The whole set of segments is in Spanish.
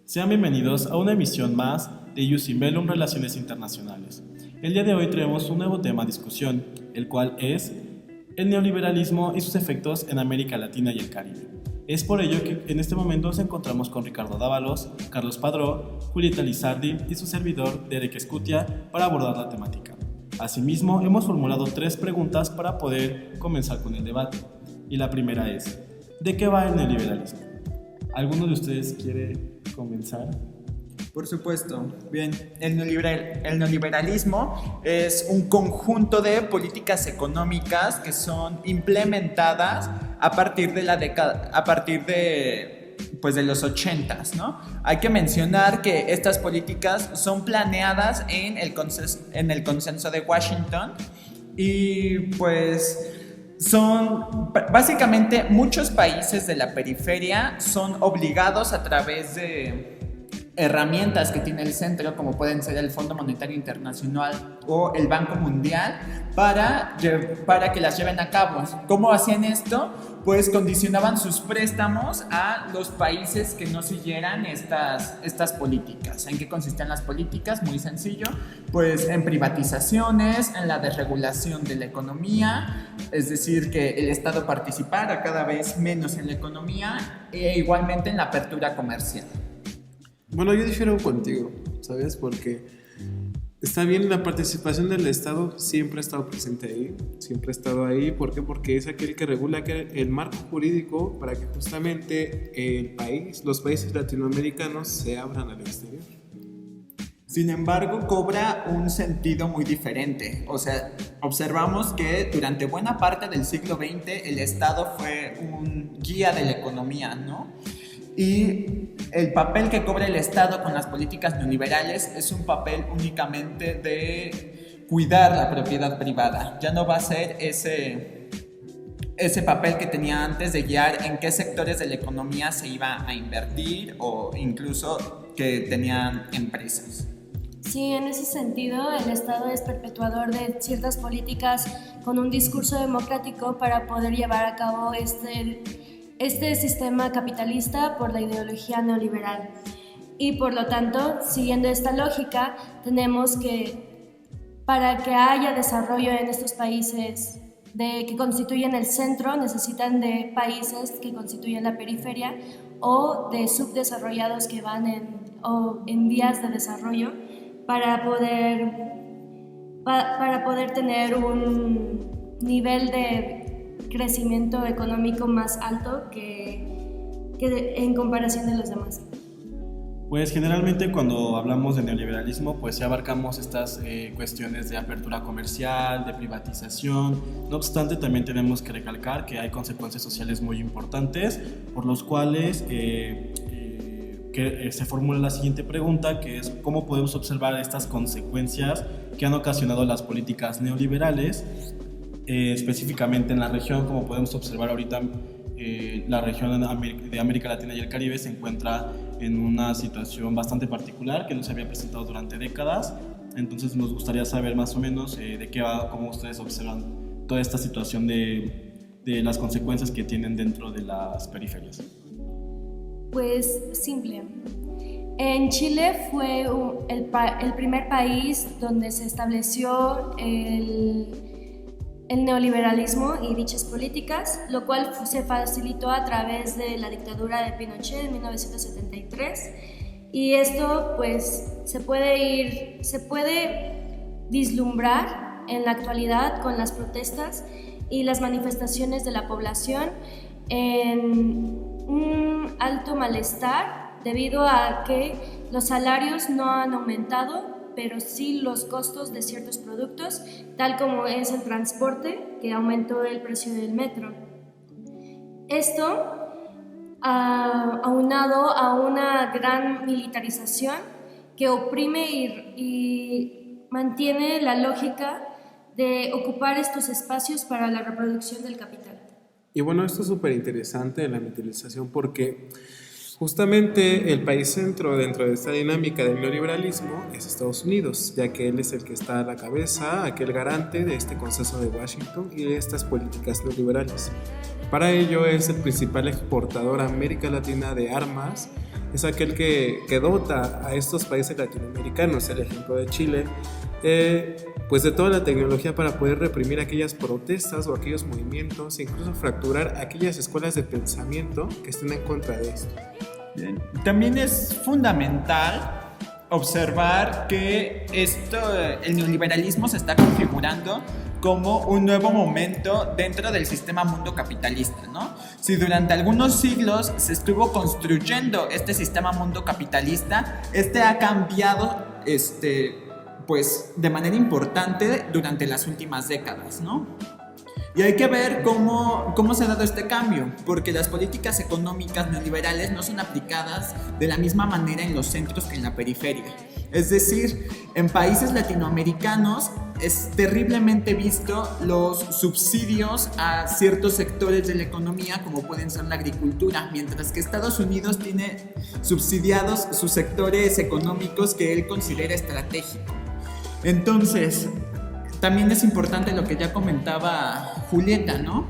Sean bienvenidos a una emisión más de Ius in Bellum Relaciones Internacionales. El día de hoy traemos un nuevo tema a discusión, el cual es el neoliberalismo y sus efectos en América Latina y el Caribe. Es por ello que en este momento nos encontramos con Ricardo Dávalos, Carlos Padró, Julieta Lizardi y su servidor Derek Escutia para abordar la temática. Asimismo, hemos formulado 3 preguntas para poder comenzar con el debate. Y la primera es, ¿de qué va el neoliberalismo? ¿Alguno de ustedes quiere comenzar? Por supuesto. Bien, el neoliberalismo es un conjunto de políticas económicas que son implementadas a partir de de los 80s, ¿no? Hay que mencionar que estas políticas son planeadas en el consenso de Washington y pues son básicamente muchos países de la periferia son obligados a través de herramientas que tiene el centro, como pueden ser el Fondo Monetario Internacional o el Banco Mundial, para que las lleven a cabo. ¿Cómo hacían esto? Pues condicionaban sus préstamos a los países que no siguieran estas políticas. ¿En qué consistían las políticas? Muy sencillo, pues en privatizaciones, en la desregulación de la economía, es decir, que el Estado participara cada vez menos en la economía e igualmente en la apertura comercial. Bueno, yo difiero contigo, ¿sabes? Porque está bien, la participación del Estado siempre ha estado presente ahí, siempre ha estado ahí. ¿Por qué? Porque es aquel que regula el marco jurídico para que justamente los países latinoamericanos se abran al exterior. Sin embargo, cobra un sentido muy diferente. O sea, observamos que durante buena parte del siglo XX el Estado fue un guía de la economía, ¿no? Y el papel que cobra el Estado con las políticas neoliberales es un papel únicamente de cuidar la propiedad privada. Ya no va a ser ese papel que tenía antes de guiar en qué sectores de la economía se iba a invertir o incluso que tenían empresas. Sí, en ese sentido, el Estado es perpetuador de ciertas políticas con un discurso democrático para poder llevar a cabo este sistema capitalista por la ideología neoliberal. Y por lo tanto, siguiendo esta lógica, tenemos que, para que haya desarrollo en estos países que constituyen el centro, necesitan de países que constituyen la periferia o de subdesarrollados que van en vías de desarrollo para poder tener un nivel de crecimiento económico más alto que en comparación de los demás. Pues generalmente cuando hablamos de neoliberalismo, pues ya abarcamos estas cuestiones de apertura comercial, de privatización. No obstante, también tenemos que recalcar que hay consecuencias sociales muy importantes, por los cuales se formula la siguiente pregunta, que es ¿cómo podemos observar estas consecuencias que han ocasionado las políticas neoliberales? Específicamente en la región, como podemos observar ahorita, la región de América Latina y el Caribe se encuentra en una situación bastante particular que no se había presentado durante décadas. Entonces nos gustaría saber más o menos de qué va, cómo ustedes observan toda esta situación de las consecuencias que tienen dentro de las periferias. Pues simple. En Chile fue el primer país donde se estableció el neoliberalismo y dichas políticas, lo cual se facilitó a través de la dictadura de Pinochet en 1973, y esto pues se puede vislumbrar en la actualidad con las protestas y las manifestaciones de la población en un alto malestar debido a que los salarios no han aumentado, pero sí los costos de ciertos productos, tal como es el transporte, que aumentó el precio del metro. Esto, aunado a una gran militarización que oprime y mantiene la lógica de ocupar estos espacios para la reproducción del capital. Y bueno, esto es súper interesante, la militarización, porque justamente el país centro dentro de esta dinámica del neoliberalismo es Estados Unidos, ya que él es el que está a la cabeza, aquel garante de este consenso de Washington y de estas políticas neoliberales. Para ello es el principal exportador a América Latina de armas es aquel que dota a estos países latinoamericanos, el ejemplo de Chile, pues de toda la tecnología para poder reprimir aquellas protestas o aquellos movimientos e incluso fracturar aquellas escuelas de pensamiento que estén en contra de esto. Bien. También es fundamental observar que el neoliberalismo se está configurando como un nuevo momento dentro del sistema mundo capitalista, ¿no? Si durante algunos siglos se estuvo construyendo este sistema mundo capitalista, ha cambiado pues de manera importante durante las últimas décadas, ¿no? Y hay que ver cómo se ha dado este cambio, porque las políticas económicas neoliberales no son aplicadas de la misma manera en los centros que en la periferia. Es decir, en países latinoamericanos es terriblemente visto los subsidios a ciertos sectores de la economía, como pueden ser la agricultura, mientras que Estados Unidos tiene subsidiados sus sectores económicos que él considera estratégicos. Entonces, también es importante lo que ya comentaba Julieta, ¿no?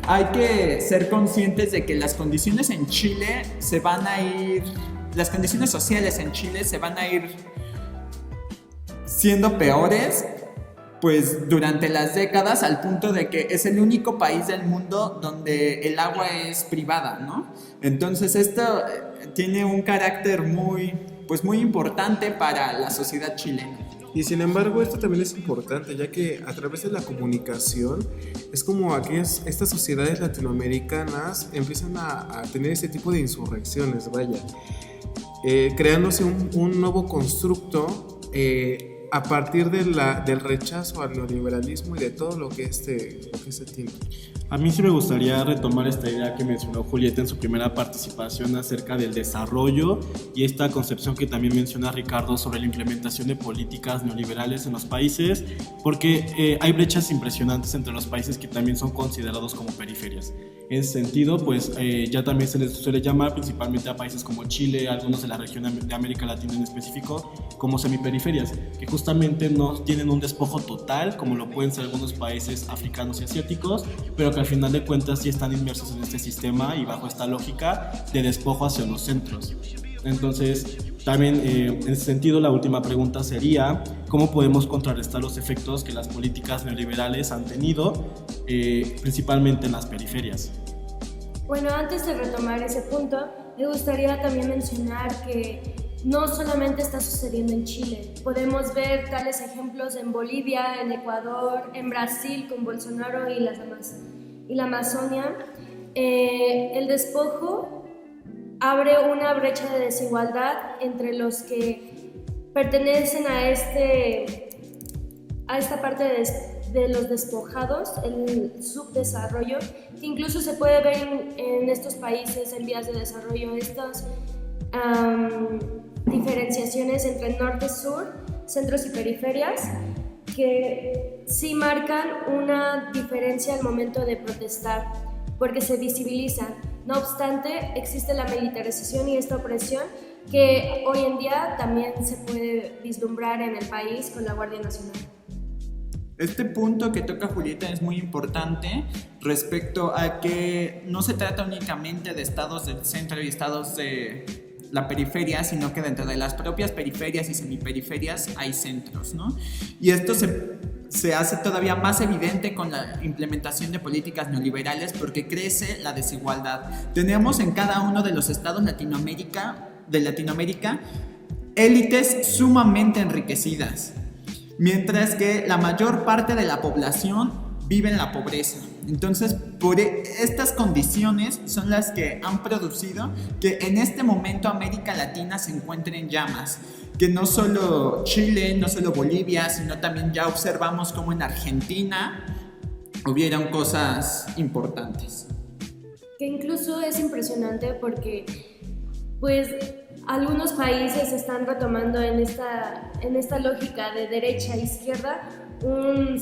Hay que ser conscientes de que las condiciones en Chile las condiciones sociales en Chile se van a ir siendo peores, pues durante las décadas, al punto de que es el único país del mundo donde el agua es privada, ¿no? Entonces esto tiene un carácter muy importante para la sociedad chilena. Y sin embargo, esto también es importante, ya que a través de la comunicación es como estas sociedades latinoamericanas empiezan a tener ese tipo de insurrecciones, creándose un nuevo constructo a partir del rechazo al neoliberalismo y de todo lo que este tiene. A mí sí me gustaría retomar esta idea que mencionó Julieta en su primera participación acerca del desarrollo y esta concepción que también menciona Ricardo sobre la implementación de políticas neoliberales en los países, porque hay brechas impresionantes entre los países que también son considerados como periferias. En ese sentido, pues ya también se les suele llamar principalmente a países como Chile, algunos de la región de América Latina en específico, como semiperiferias, que justamente no tienen un despojo total, como lo pueden ser algunos países africanos y asiáticos, pero que al final de cuentas sí están inmersos en este sistema y bajo esta lógica de despojo hacia los centros. Entonces, también en ese sentido, la última pregunta sería: ¿cómo podemos contrarrestar los efectos que las políticas neoliberales han tenido, principalmente en las periferias? Bueno, antes de retomar ese punto, me gustaría también mencionar que no solamente está sucediendo en Chile. Podemos ver tales ejemplos en Bolivia, en Ecuador, en Brasil con Bolsonaro y la Amazonia. El despojo abre una brecha de desigualdad entre los que pertenecen a esta parte de los despojados, el subdesarrollo, que incluso se puede ver en estos países en vías de desarrollo, estas diferenciaciones entre norte-sur, centros y periferias, que sí marcan una diferencia al momento de protestar, porque se visibilizan. No obstante, existe la militarización y esta opresión que hoy en día también se puede vislumbrar en el país con la Guardia Nacional. Este punto que toca Julieta es muy importante respecto a que no se trata únicamente de estados del centro y estados de la periferia, sino que dentro de las propias periferias y semiperiferias hay centros, ¿no? Y esto se hace todavía más evidente con la implementación de políticas neoliberales porque crece la desigualdad. Tenemos en cada uno de los estados de Latinoamérica élites sumamente enriquecidas, mientras que la mayor parte de la población vive en la pobreza. Entonces, por estas condiciones son las que han producido que en este momento América Latina se encuentre en llamas. Que no solo Chile, no solo Bolivia, sino también ya observamos como en Argentina hubieron cosas importantes. Que incluso es impresionante porque, pues, algunos países están retomando en esta lógica de derecha e izquierda un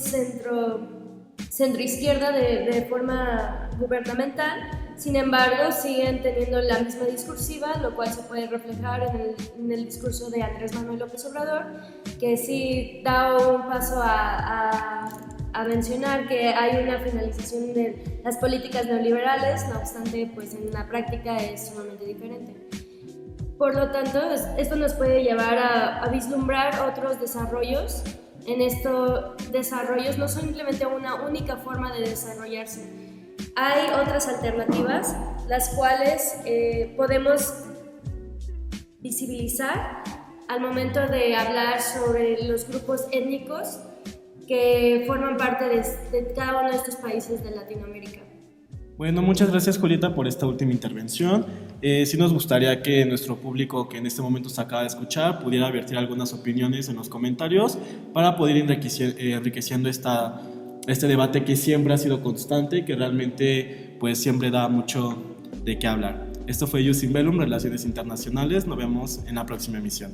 centro-izquierda de forma gubernamental. Sin embargo, siguen teniendo la misma discursiva, lo cual se puede reflejar en el discurso de Andrés Manuel López Obrador, que sí da un paso a mencionar que hay una finalización de las políticas neoliberales, no obstante, pues en la práctica es sumamente diferente. Por lo tanto, esto nos puede llevar a vislumbrar otros desarrollos. En estos desarrollos no son simplemente una única forma de desarrollarse. Hay otras alternativas, las cuales podemos visibilizar al momento de hablar sobre los grupos étnicos que forman parte de cada uno de estos países de Latinoamérica. Bueno, muchas gracias Julieta por esta última intervención. Sí nos gustaría que nuestro público que en este momento se acaba de escuchar pudiera vertir algunas opiniones en los comentarios para poder enriqueciendo este debate que siempre ha sido constante y que realmente pues siempre da mucho de qué hablar. Esto fue Jus in Bellum, Relaciones Internacionales. Nos vemos en la próxima emisión.